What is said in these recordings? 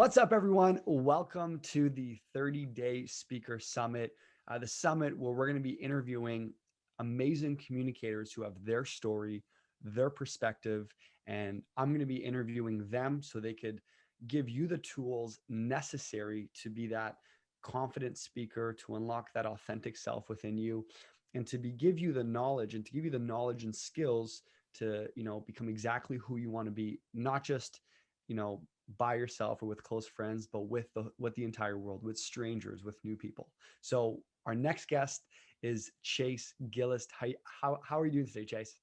What's up, everyone? Welcome to the 30-day Speaker Summit. The summit where we're going to be interviewing amazing communicators who have their story, their perspective, and I'm going to be interviewing them so they could give you the tools necessary to be that confident speaker, to unlock that authentic self within you, and to give you the knowledge and to give you the knowledge and skills to, become exactly who you want to be, not just, you know, by yourself or with close friends, but with the entire world, with strangers, with new people. So our next guest is Chase Gillis. How are you doing today, Chase?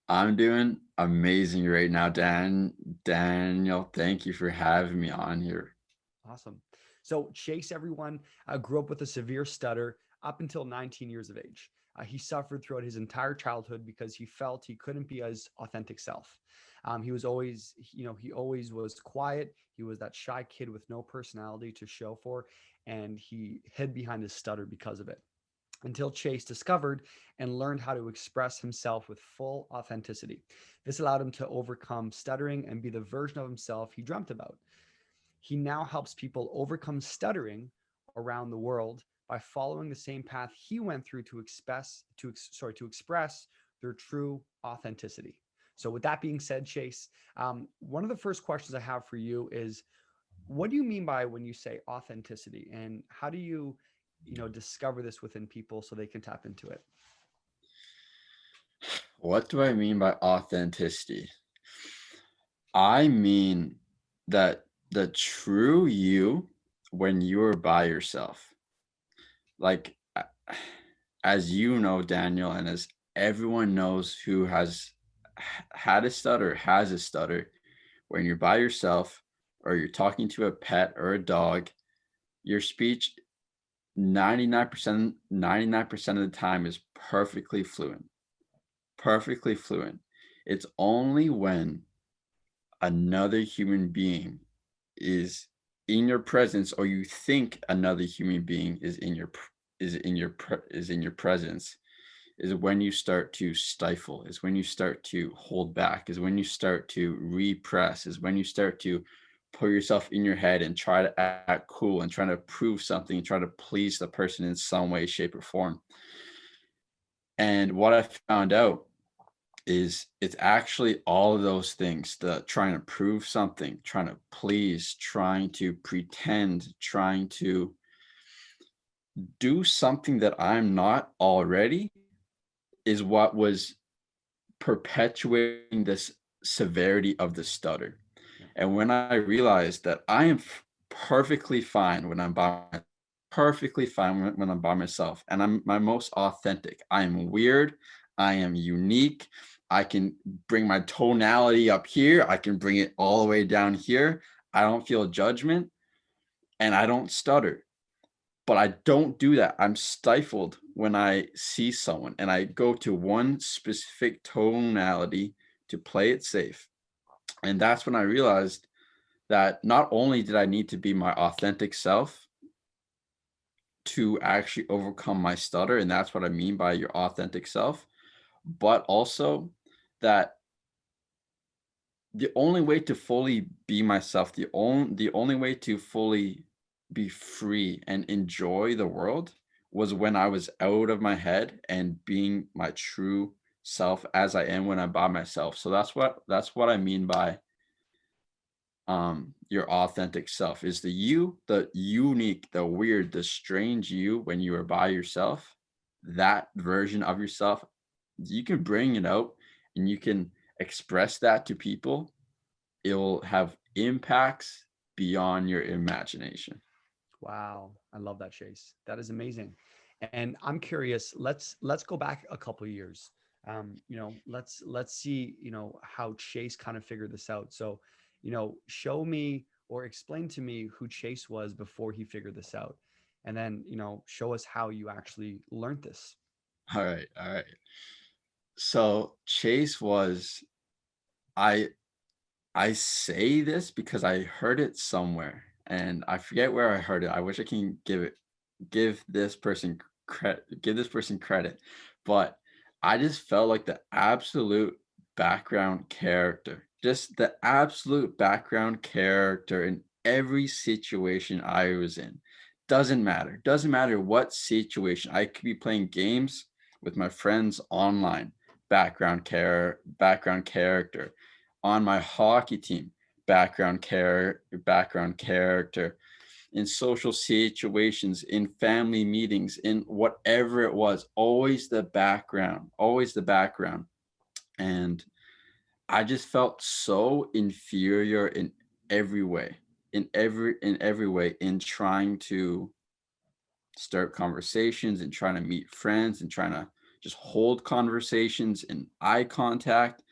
I'm doing amazing right now, Daniel, thank you for having me on here. Awesome. So Chase, everyone, grew up with a severe stutter up until 19 years of age. He suffered throughout his entire childhood because he felt he couldn't be his authentic self. He was always, he always was quiet. He was that shy kid with no personality to show for, and he hid behind his stutter because of it. Until Chase discovered and learned how to express himself with full authenticity. This allowed him to overcome stuttering and be the version of himself he dreamt about. He now helps people overcome stuttering around the world by following the same path he went through to express their true authenticity. So, with that being said, Chase, one of the first questions I have for you is, what do you mean by when you say authenticity, and how do you, discover this within people so they can tap into it? What do I mean by authenticity? I mean that the true you when you're by yourself. Like, as you know, Daniel, and as everyone knows who has had a stutter, has a stutter, when you're by yourself or you're talking to a pet or a dog, your speech 99% of the time is perfectly fluent. It's only when another human being is in your presence, or you think another human being is in your presence, is when you start to stifle, is when you start to hold back, is when you start to repress, is when you start to put yourself in your head and try to act cool and trying to prove something and try to please the person in some way, shape, or form. And what I found out is it's actually all of those things, the trying to prove something, trying to please, trying to pretend, trying to do something that I'm not already, is what was perpetuating this severity of the stutter. Yeah. And when I realized that I am perfectly fine when I'm perfectly fine when I'm by myself, and I'm my most authentic. I am weird. I am unique. I can bring my tonality up here. I can bring it all the way down here. I don't feel judgment and I don't stutter. But I don't do that. I'm stifled when I see someone and I go to one specific tonality to play it safe. And that's when I realized that not only did I need to be my authentic self to actually overcome my stutter, and that's what I mean by your authentic self, but also that the only way to fully be myself, the only way to fully be free and enjoy the world was when I was out of my head and being my true self as I am when I'm by myself. So that's what I mean by your authentic self, is the you, the unique, the weird, the strange you when you are by yourself. That version of yourself, you can bring it out and you can express that to people. It will have impacts beyond your imagination. Wow, I love that, Chase. That is amazing. And I'm curious. Let's go back a couple of years. Let's see. How Chase kind of figured this out. So, show me or explain to me who Chase was before he figured this out, and then show us how you actually learned this. All right, all right. So Chase was, I I say this because I heard it somewhere and I forget where I heard it. I wish I can give this person credit, but I just felt like the absolute background character, just the absolute background character in every situation I was in. Doesn't matter what situation. I could be playing games with my friends online, background character, on my hockey team, background character, in social situations, in family meetings, in whatever it was, always the background. And I just felt so inferior in every way, in every way, in trying to start conversations and trying to meet friends and trying to just hold conversations and eye contact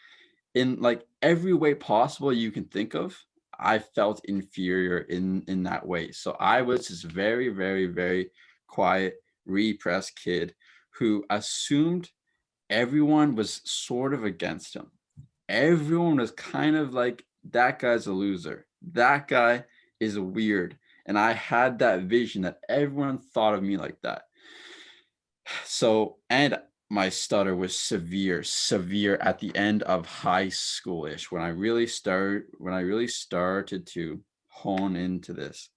in like every way possible you can think of. I felt inferior in that way. So I was this very, very, very quiet, repressed kid who assumed everyone was sort of against him. Everyone was kind of like, that guy's a loser. That guy is weird. And I had that vision that everyone thought of me like that. So, and my stutter was severe at the end of high schoolish when I really started to hone into this.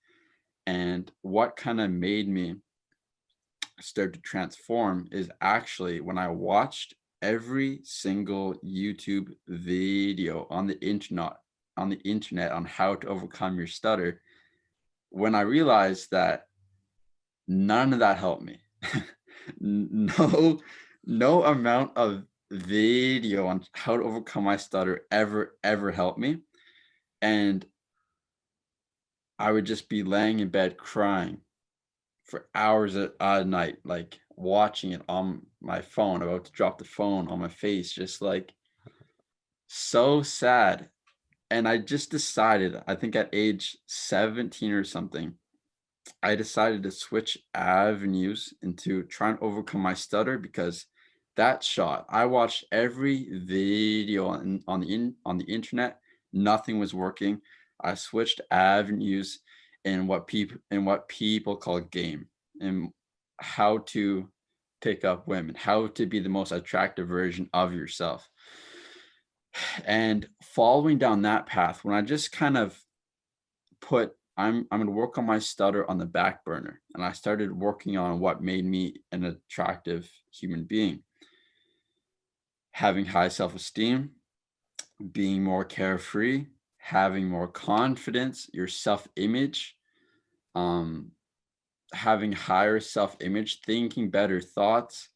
And what kind of made me start to transform is actually when I watched every single YouTube video on the internet on how to overcome your stutter, when I realized that none of that helped me. no, no amount of video on how to overcome my stutter ever helped me. And I would just be laying in bed crying for hours a night, like watching it on my phone, about to drop the phone on my face, just like so sad. And I just decided, I think at age 17 or something, I decided to switch avenues into trying to overcome my stutter because that shot, I watched every video on the internet, nothing was working. I switched avenues in what people call game and how to pick up women, how to be the most attractive version of yourself. And following down that path, when I just kind of put I'm going to work on my stutter on the back burner, and I started working on what made me an attractive human being, having high self-esteem, being more carefree, having more confidence, your self-image, um having higher self-image, thinking better thoughts,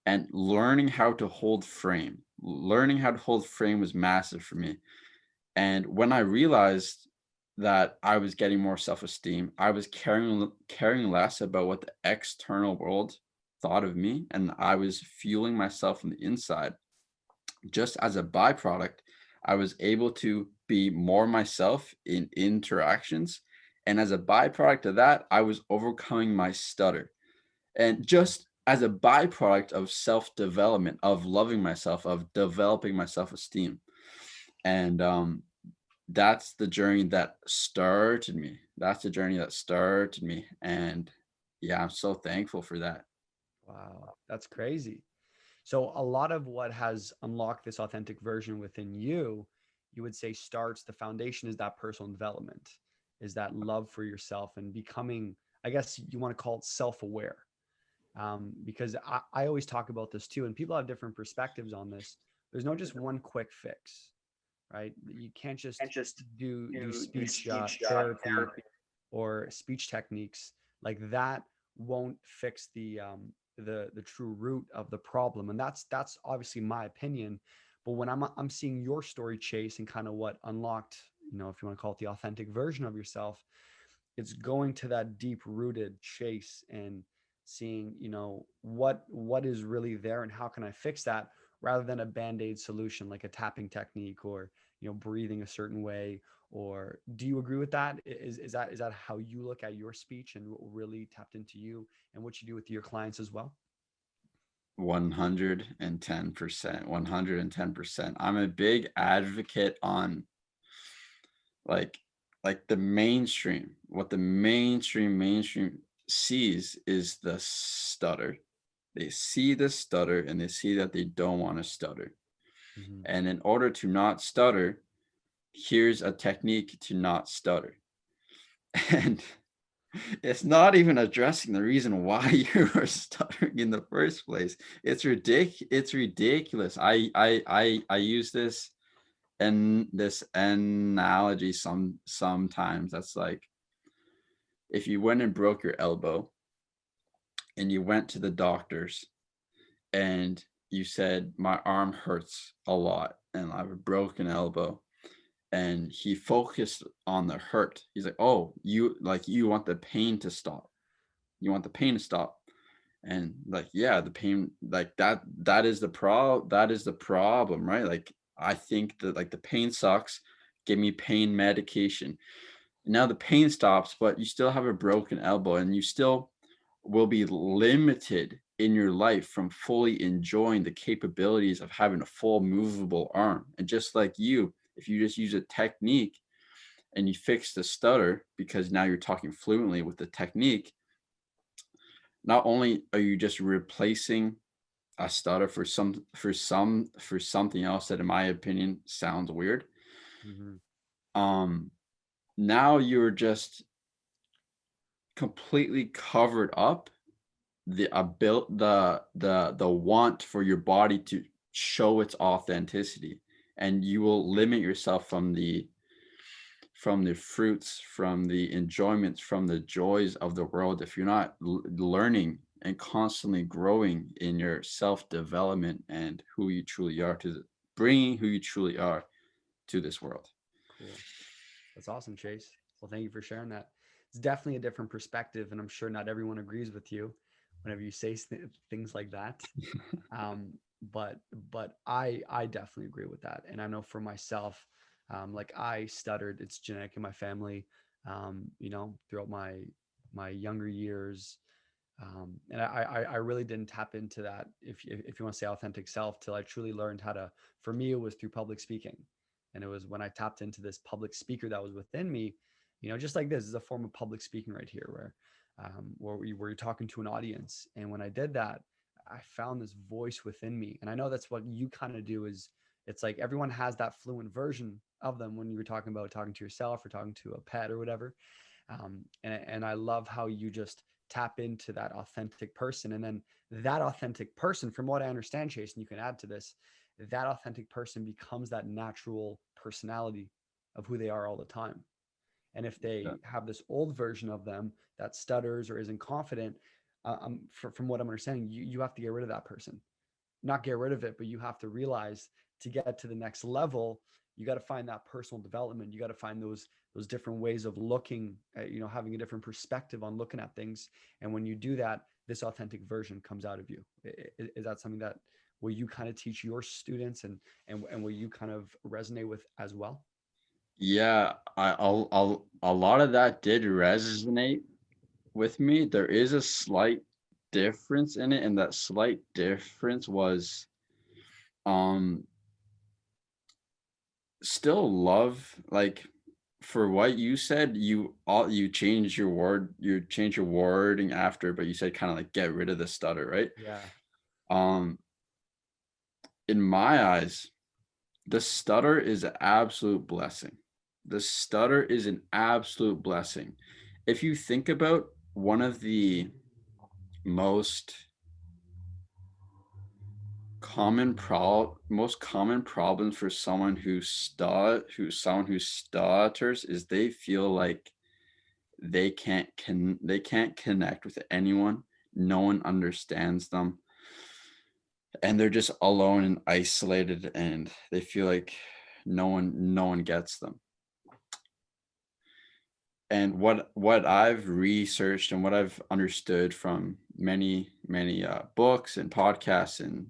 and learning how to hold frame. Learning how to hold frame was massive for me. And when I realized that I was getting more self-esteem, I was caring less about what the external world thought of me, and I was fueling myself from the inside. Just as a byproduct, I was able to be more myself in interactions. And as a byproduct of that, I was overcoming my stutter. And just as a byproduct of self-development, of loving myself, of developing my self-esteem. And that's the journey that started me. That's the journey that started me. And yeah, I'm so thankful for that. Wow, that's crazy. So a lot of what has unlocked this authentic version within you, you would say starts the foundation is that personal development, is that love for yourself and becoming, I guess you want to call it self-aware. Because I always talk about this too, and people have different perspectives on this. There's no just one quick fix, right? You can't just do speech therapy or speech techniques like that won't fix the true root of the problem, and that's obviously my opinion. But when I'm seeing your story, Chase, and kind of what unlocked, if you want to call it the authentic version of yourself, it's going to that deep rooted Chase and seeing, what is really there and how can I fix that, rather than a band-aid solution like a tapping technique or breathing a certain way. Or do you agree with that? Is that how you look at your speech and what really tapped into you and what you do with your clients as well? 110%. 110%. I'm a big advocate on like the mainstream. What the mainstream sees is the stutter. They see the stutter and they see that they don't want to stutter. Mm-hmm. And in order to not stutter, here's a technique to not stutter. And it's not even addressing the reason why you are stuttering in the first place. It's ridiculous. I use this analogy sometimes. That's like if you went and broke your elbow and you went to the doctors and you said my arm hurts a lot and I have a broken elbow, and he focused on the hurt. He's like, oh, you want the pain to stop. You want the pain to stop. And like, yeah, the pain, like that is the problem, right? Like I think that like the pain sucks. Give me pain medication. Now the pain stops, but you still have a broken elbow and you still will be limited in your life from fully enjoying the capabilities of having a full movable arm. And just like you, if you just use a technique and you fix the stutter because now you're talking fluently with the technique, not only are you just replacing a stutter for something else that in my opinion sounds weird, Hmm. um now you're just completely covered up the want for your body to show its authenticity, and you will limit yourself from the fruits, from the enjoyments, from the joys of the world if you're not learning and constantly growing in your self development and who you truly are to bringing who you truly are to this world. Cool. That's awesome, Chase. Well, thank you for sharing that. It's definitely a different perspective, and I'm sure not everyone agrees with you whenever you say things like that. Um, but I definitely agree with that, and I know for myself, like I stuttered. It's genetic in my family. Throughout my younger years, and I really didn't tap into that. If you want to say authentic self, till I truly learned how to. For me, it was through public speaking, and it was when I tapped into this public speaker that was within me. Just like this is a form of public speaking right here, where you're talking to an audience. And when I did that, I found this voice within me, and I know that's what you kind of do. Is it's like everyone has that fluent version of them when you were talking about talking to yourself or talking to a pet or whatever. And I love how you just tap into that authentic person. And then that authentic person, from what I understand, Chase, and you can add to this, that authentic person becomes that natural personality of who they are all the time. And if Yeah. they have this old version of them that stutters or isn't confident, from what I'm understanding, you have to get rid of that person. Not get rid of it, but you have to realize to get to the next level, you got to find that personal development. You got to find those different ways of looking at, having a different perspective on looking at things. And when you do that, this authentic version comes out of you. Is that something that will you kind of teach your students, and will you kind of resonate with as well? Yeah, a lot of that did resonate with me. There is a slight difference in it, and that slight difference was um still love, like for what you said, you change your wording after, but you said kind of like get rid of the stutter, right? Yeah. Um in my eyes, the stutter is an absolute blessing. The stutter is an absolute blessing. If you think about one of the most most common problems for someone who stutters is they feel like they can't connect with anyone. No one understands them, and they're just alone and isolated, and they feel like no one gets them. And what I've researched and what I've understood from many books and podcasts and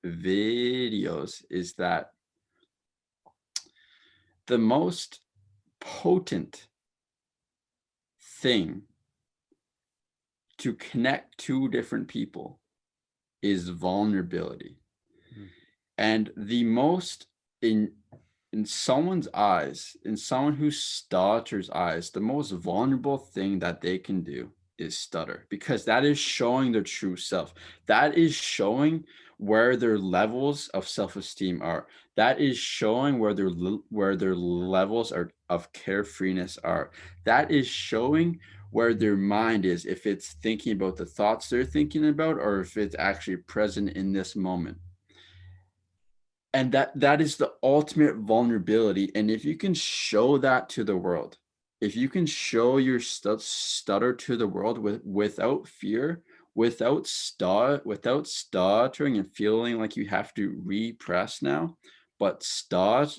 videos is that the most potent thing to connect two different people is vulnerability. Mm. And the most in someone's eyes, in someone who stutters eyes, the most vulnerable thing that they can do is stutter, because that is showing their true self. That is showing where their levels of self-esteem are. That is showing where where their levels are of carefreeness are. That is showing where their mind is, if it's thinking about the thoughts they're thinking about, or if it's actually present in this moment. And that is the ultimate vulnerability. And if you can show that to the world, if you can show your stutter to the world without fear, without stuttering and feeling like you have to repress now, but stuttering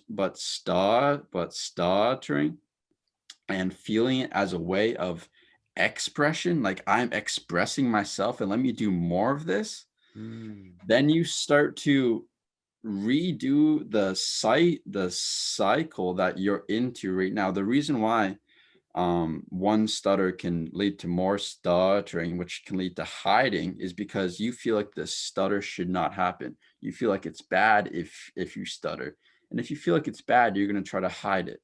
and feeling it as a way of expression, like I'm expressing myself and let me do more of this, Mm. then you start to redo the cycle that you're into right now. The reason why one stutter can lead to more stuttering, which can lead to hiding, is because you feel like the stutter should not happen. You feel like it's bad if you stutter, and if you feel like it's bad, you're going to try to hide it.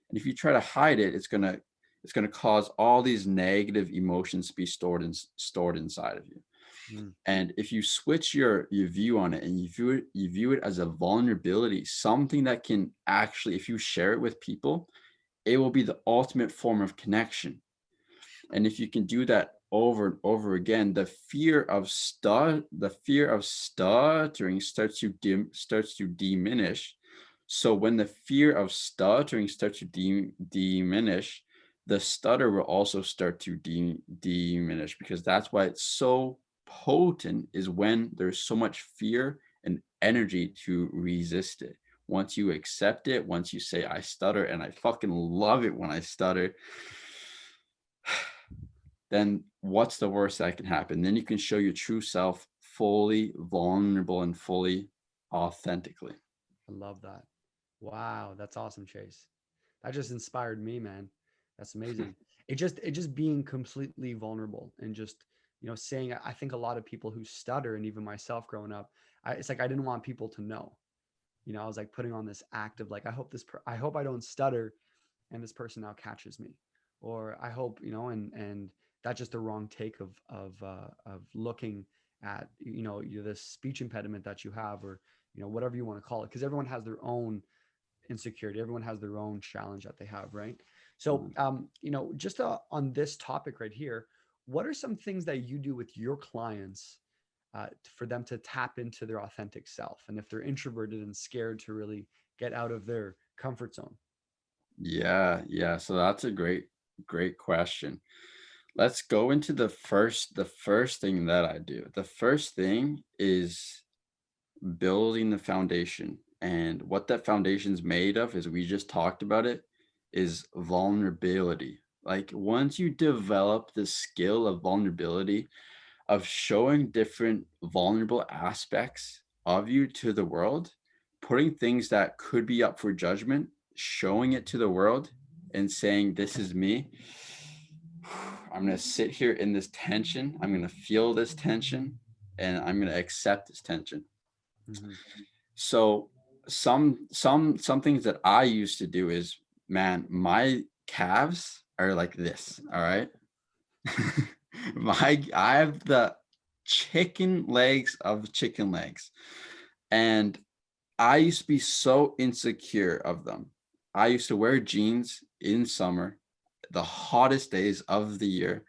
And if you try to hide it, it's going to cause all these negative emotions to be stored inside of you. Mm. And if you switch your view on it, and you view it as a vulnerability, something that can actually, if you share it with people, it will be the ultimate form of connection. And if you can do that over and over again, the fear of stuttering starts to diminish. So when the fear of stuttering starts to diminish, the stutter will also start to diminish, because that's why it's so potent, is when there's so much fear and energy to resist it. Once you accept it, once you say, I stutter and I fucking love it when I stutter, then what's the worst that can happen? Then you can show your true self fully vulnerable and fully authentically. I love that. Wow, that's awesome, Chase. That just inspired me, man. That's amazing. It just being completely vulnerable and just, saying, I think a lot of people who stutter, and even myself growing up, it's like I didn't want people to know. I was like putting on this act of like, I hope I don't stutter and this person now catches me, or I hope, and that's just the wrong take of looking at, this speech impediment that you have, or whatever you want to call it, because everyone has their own insecurity, everyone has their own challenge that they have, right? So just on this topic right here, what are some things that you do with your clients, for them to tap into their authentic self, and if they're introverted and scared to really get out of their comfort zone? Yeah. So that's a great question. Let's go into the first thing that I do. The first thing is building the foundation. And what that foundation's made of, is we just talked about it, is vulnerability. Like once you develop the skill of vulnerability, of showing different vulnerable aspects of you to the world, putting things that could be up for judgment, showing it to the world and saying, this is me. I'm going to sit here in this tension. I'm going to feel this tension, and I'm going to accept this tension. Mm-hmm. So some things that I used to do is, man, my calves are like this, all right? I have the chicken legs of chicken legs. And I used to be so insecure of them. I used to wear jeans in summer, the hottest days of the year,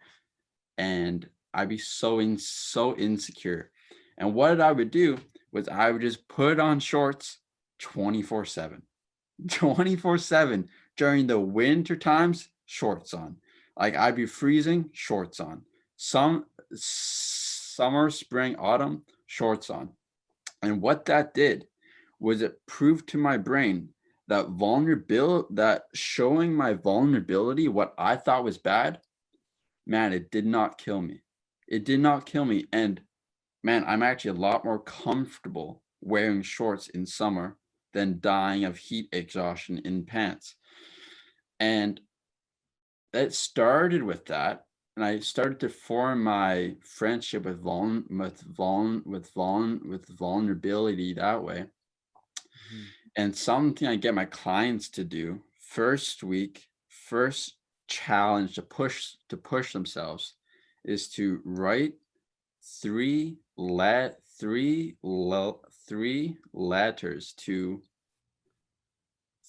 and I'd be so insecure. And what I would do was I would just put on shorts 24/7. 24/7 during the winter times, shorts on. Like I'd be freezing, shorts on. Some summer, spring, autumn, shorts on. And what that did was it proved to my brain that showing my vulnerability, what I thought was bad, man, it did not kill me. It did not kill me. And man, I'm actually a lot more comfortable wearing shorts in summer than dying of heat exhaustion in pants. And it started with that. And I started to form my friendship with vulnerability that way. Mm-hmm. And something I get my clients to do first challenge to push themselves, is to write three letters to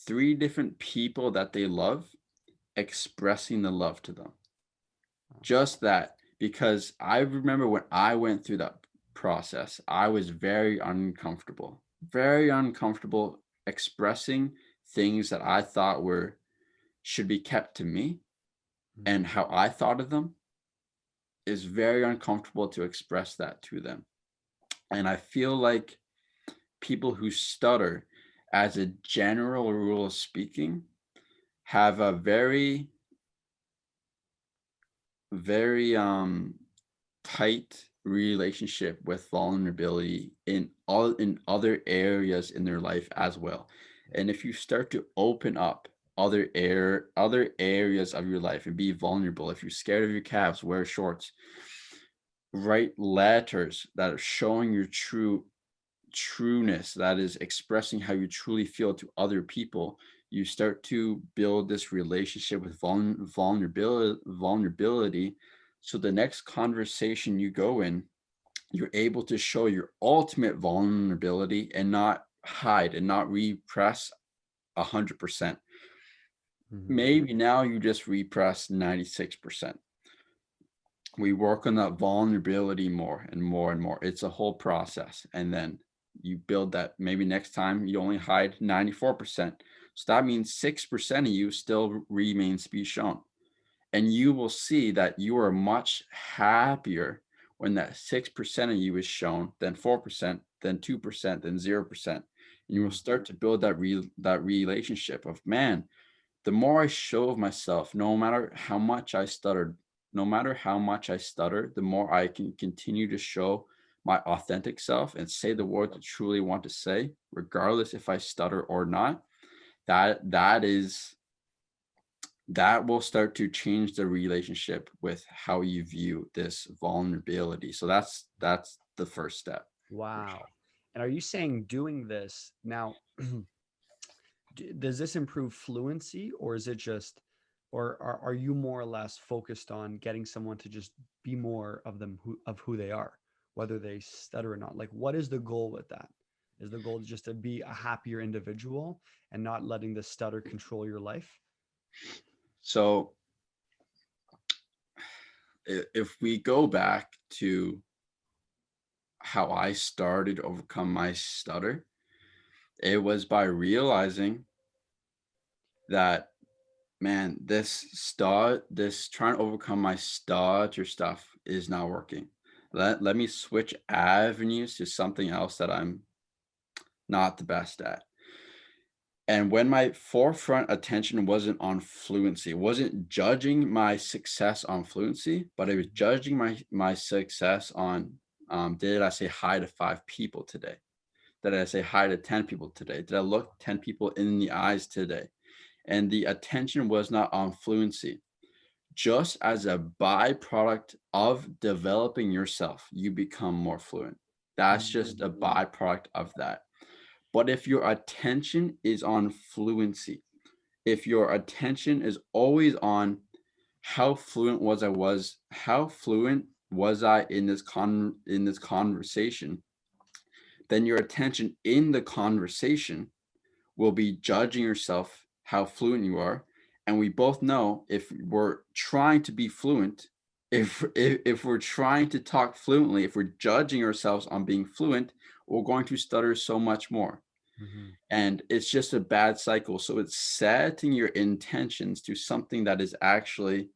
three different people that they love, expressing the love to them. Just that, because I remember when I went through that process, I was very uncomfortable expressing things that I thought were should be kept to me, and how I thought of them is very uncomfortable to express that to them. And I feel like people who stutter, as a general rule of speaking, have a very tight relationship with vulnerability in other areas in their life as well. And if you start to open up other areas of your life and be vulnerable, if you're scared of your calves, wear shorts, write letters that are showing your trueness, that is expressing how you truly feel to other people, you start to build this relationship with vulnerability. So the next conversation you go in, you're able to show your ultimate vulnerability and not hide and not repress 100%. Mm-hmm. Maybe now you just repress 96%. We work on that vulnerability more and more and more. It's a whole process. And then you build that. Maybe next time you only hide 94%. So that means 6% of you still remains to be shown. And you will see that you are much happier when that 6% of you is shown than 4%, than 2%, than 0%. And you will start to build that relationship of, man, the more I show of myself, no matter how much I stutter, the more I can continue to show my authentic self and say the words I truly want to say, regardless if I stutter or not. That will start to change the relationship with how you view this vulnerability. So that's the first step. Wow. And are you saying doing this now, does this improve fluency, or is it just, or are you more or less focused on getting someone to just be more of them, of who they are, whether they stutter or not? Like, what is the goal with that? Is the goal just to be a happier individual and not letting the stutter control your life? So if we go back to how I started to overcome my stutter, it was by realizing that, man, this trying to overcome my stutter stuff is not working. Let me switch avenues to something else that I'm not the best at. And when my forefront attention wasn't on fluency, it wasn't judging my success on fluency, but it was judging my success on, did I say hi to 5 people today? Did I say hi to 10 people today? Did I look 10 people in the eyes today? And the attention was not on fluency. Just as a byproduct of developing yourself, you become more fluent. That's just a byproduct of that. But if your attention is on fluency, if your attention is always on how fluent was I in this conversation, then your attention in the conversation will be judging yourself how fluent you are. And we both know, if we're trying to be fluent, if we're trying to talk fluently, if we're judging ourselves on being fluent, we're going to stutter so much more. Mm-hmm. And it's just a bad cycle. So it's setting your intentions to something that is actually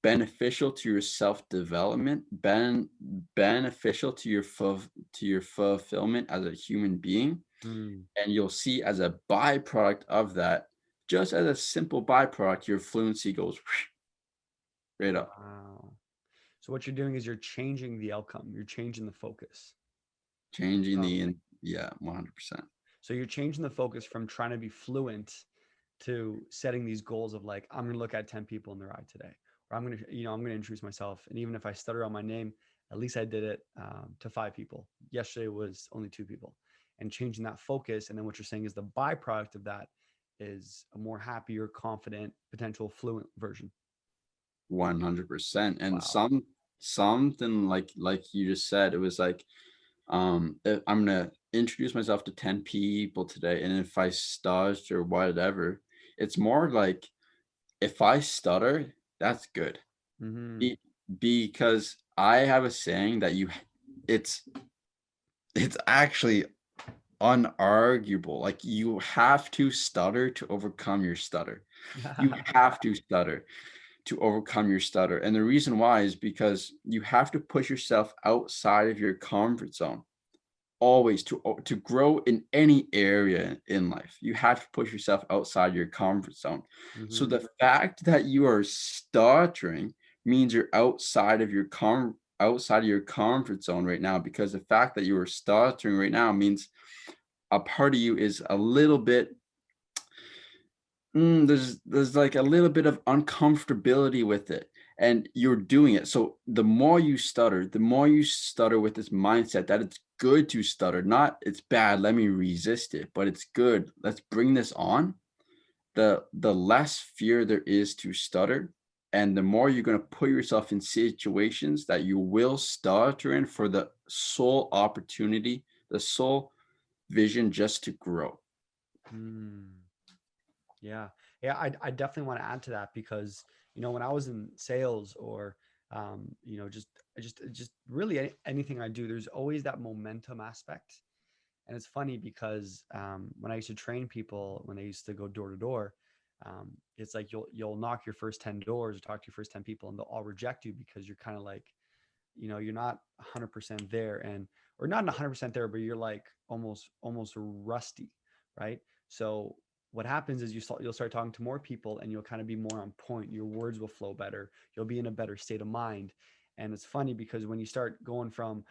beneficial to your self-development, beneficial to your fulfillment as a human being. Mm. And you'll see, as a byproduct of that, just as a simple byproduct, your fluency goes right up. Wow. So what you're doing is you're changing the outcome. You're changing the focus. Changing Um, yeah, 100%. so you're changing the focus from trying to be fluent to setting these goals of like, I'm going to look at 10 people in their eye today, or I'm going to, I'm going to introduce myself. And even if I stutter on my name, at least I did it to 5 people. Yesterday was only 2 people, and changing that focus. And then what you're saying is the byproduct of that is a more happier, confident, potential fluent version. 100%. And Wow. something like you just said. It was like, I'm gonna introduce myself to 10 people today, and if I stutter or whatever, it's more like if I stutter, that's good. Mm-hmm. Be, because I have a saying that it's it's actually unarguable. Like, you have to stutter to overcome your stutter. You have to stutter to overcome your stutter. And the reason why is because you have to push yourself outside of your comfort zone. Always, to grow in any area in life, you have to push yourself outside your comfort zone. So Mm-hmm. the fact that you are stuttering means you're outside of your comfort zone right now, because the fact that you are stuttering right now means a part of you is a little bit, there's like a little bit of uncomfortability with it, and you're doing it. So the more you stutter with this mindset that it's good to stutter, not it's bad, let me resist it, but it's good, let's bring this on. The less fear there is to stutter, and the more you're going to put yourself in situations that you will stutter in, for the sole opportunity, the sole vision, just to grow. Mm. Yeah. Yeah. I definitely want to add to that because, when I was in sales or, just really anything I do, there's always that momentum aspect. And it's funny because when I used to train people, when they used to go door to door, it's like you'll knock your first 10 doors or talk to your first 10 people and they'll all reject you because you're kind of like, you're not 100% there and or not 100% there, but you're like almost rusty, right? So what happens is you'll start talking to more people and you'll kind of be more on point. Your words will flow better. You'll be in a better state of mind. And it's funny because when you start going from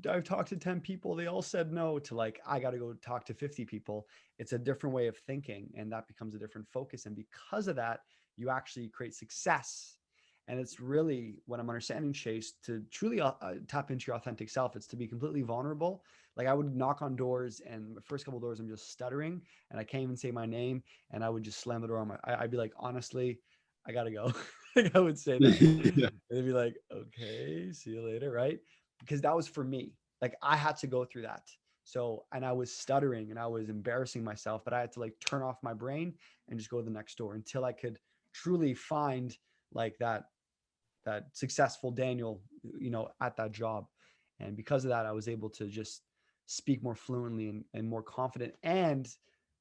I've talked to 10 people, they all said no, to like I got to go talk to 50 people, it's a different way of thinking and that becomes a different focus. And because of that, you actually create success. And it's really what I'm understanding, Chase, to truly tap into your authentic self. It's to be completely vulnerable. Like I would knock on doors, and the first couple of doors, I'm just stuttering, and I can't even say my name, and I would just slam the door on I'd be like, honestly, I gotta go. Like I would say that, Yeah. and they'd be like, okay, see you later, right? Because that was for me. Like I had to go through that. So, and I was stuttering and I was embarrassing myself, but I had to like turn off my brain and just go to the next door until I could truly find like that successful Daniel, at that job. And because of that, I was able to just speak more fluently and more confident. And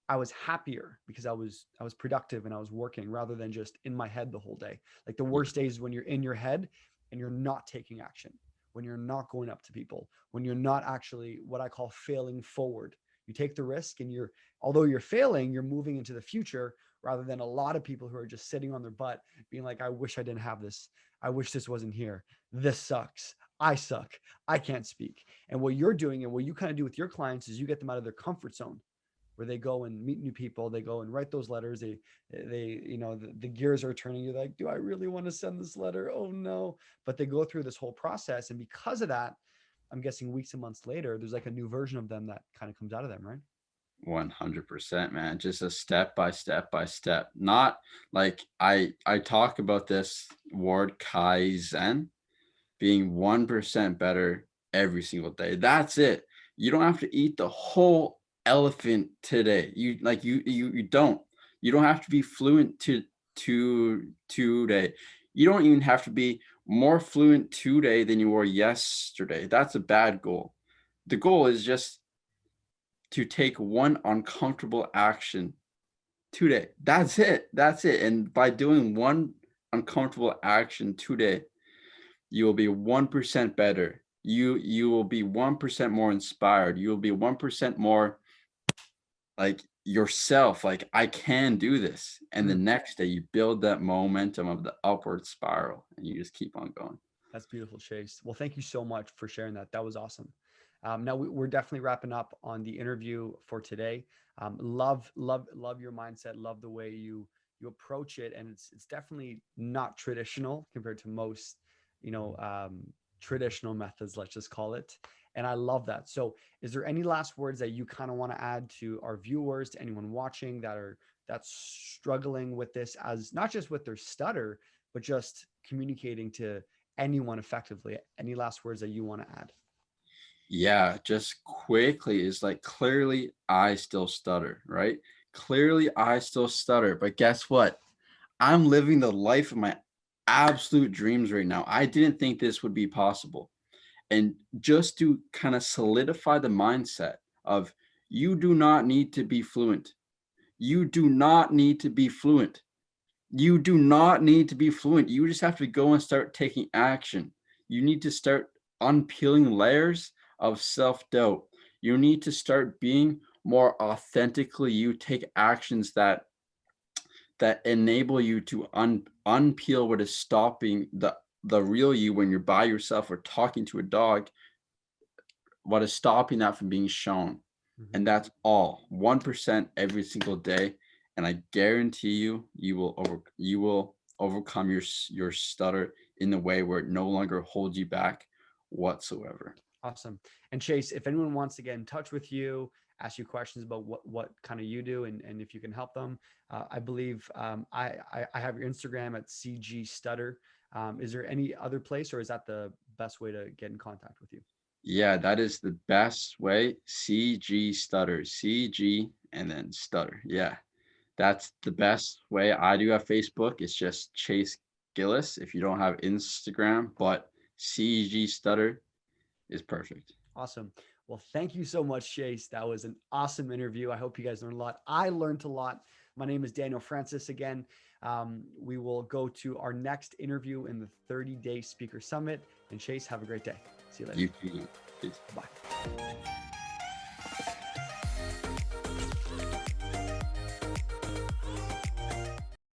I was happier because I was productive and I was working rather than just in my head the whole day. Like the Yeah. worst days when you're in your head and you're not taking action, when you're not going up to people, when you're not actually what I call failing forward. You take the risk and although you're failing, you're moving into the future rather than a lot of people who are just sitting on their butt being like, I wish I didn't have this. I wish this wasn't here. This sucks. I suck. I can't speak. And what you're doing and what you kind of do with your clients is you get them out of their comfort zone where they go and meet new people. They go and write those letters. The gears are turning. You're like, do I really want to send this letter? Oh no. But they go through this whole process. And because of that, I'm guessing weeks and months later, there's like a new version of them that kind of comes out of them, right? 100%, man. Just a step by step by step. Not like I talk about this word kaizen, being 1% better every single day. That's it. You don't have to eat the whole elephant today. You don't have to be fluent to today. You don't even have to be more fluent today than you were yesterday. That's a bad goal. The goal is just to take one uncomfortable action today. That's it. That's it. And by doing one uncomfortable action today, you will be 1% better. You will be 1% more inspired. You will be 1% more like yourself. Like, I can do this. And the Mm. next day you build that momentum of the upward spiral and you just keep on going. That's beautiful, Chase. Well, thank you so much for sharing that. That was awesome. Now we're definitely wrapping up on the interview for today. Love your mindset. Love the way you approach it, and it's definitely not traditional compared to most, you know, um, traditional methods. Let's just call it. And I love that. So, is there any last words that you kind of want to add to our viewers, to anyone watching that's struggling with this, as not just with their stutter, but just communicating to anyone effectively. Any last words that you want to add? Yeah, just quickly is like clearly I still stutter, right? Clearly I still stutter, but guess what? I'm living the life of my absolute dreams right now. I didn't think this would be possible. And just to kind of solidify the mindset of you do not need to be fluent. You do not need to be fluent. You do not need to be fluent. You just have to go and start taking action. You need to start unpeeling layers of self doubt. You need to start being more authentically you. Take actions that enable you to unpeel what is stopping the real you when you're by yourself or talking to a dog, what is stopping that from being shown. Mhm. And that's all 1% every single day. And I guarantee you, you will overcome your stutter in a way where it no longer holds you back whatsoever. Awesome. And Chase, if anyone wants to get in touch with you, ask you questions about what kind of you do, and if you can help them, I believe I have your Instagram at CG Stutter. Is there any other place, or is that the best way to get in contact with you? Yeah, that is the best way. CG Stutter, CG and then Stutter. Yeah, that's the best way. I do have Facebook. It's just Chase Gillis if you don't have Instagram, but CG Stutter is perfect. Awesome. Well, thank you so much, Chase. That was an awesome interview. I hope you guys learned a lot. I learned a lot. My name is Daniel Francis again. We will go to our next interview in the 30-day speaker summit. And Chase, have a great day. See you later. You too. Peace. Bye.